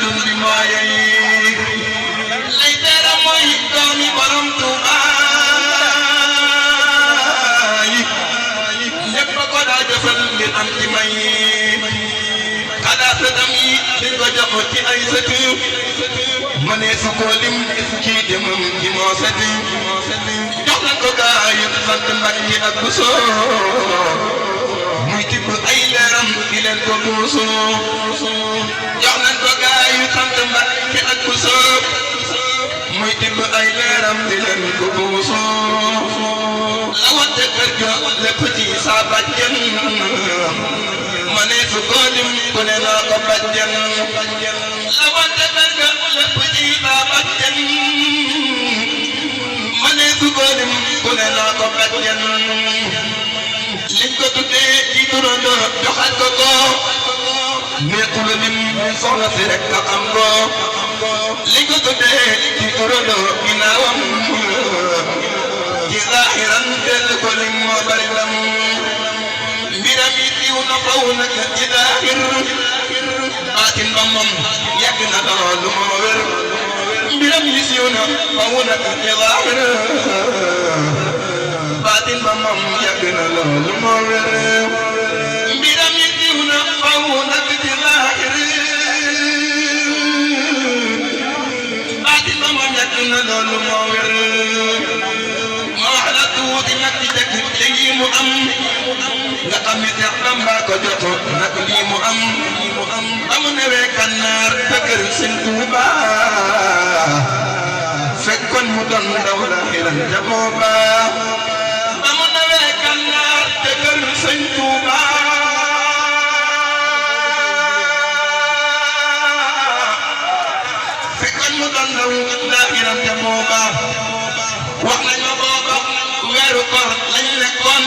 dun bi mooy lay tere mooy doomi borom Tuuba ñëpp ko daa jëfal ngir am ci may xanaa sëtam yi di ko jox ci ay sëtu ma ne su ko lim ci demam ci moo sëti jox nañ ko gaa yi sant Mbàkke ak Buso muy tibb ay leeram di leen ko buusu jox nañ ko gaa yi sant Mbàkke ak Buso muy tibb ay leeram di leen ko buusu la wante kër ga lépp ci saa bàjjen ma ne su ko lim ku ne naa ko bàjjen la wante kër ga lépp ci saa bàjjen ma ne su ko lim ku ne naa ko bàjjen liñ ko tuddee ci turandoo joxaat ko ko nekkul lim soxna si rek nga am ko liñ ko tuddee ci turandoo ginnaawam ci zaahiran del ko lim moo bari lam mbiram yi tiw na faw nag ci zaahir baatin ba moom yàgg na loolu moo wér mbiram yi siiw na faw nag ci zaahir baatin ba moom yàgg na loolu moo wér mbiram yi siiw na faw nag ci zaahir baatin ba moom yàgg na loolu moo wér ma wax la tuuti nag ci dëkk yi mu am nga xam ne Seex Bamba ko jot nag lii mu am amu newee Gànnaar te kër Sëñ Tuuba fekkoon mu doon ndaw la xiran ja booba amu newee Gànnaar te kër Sëñ Tuuba fekkoon mu doon ndaw la xiran ja booba wax nañ ma booba weeru koor lañ nekkoon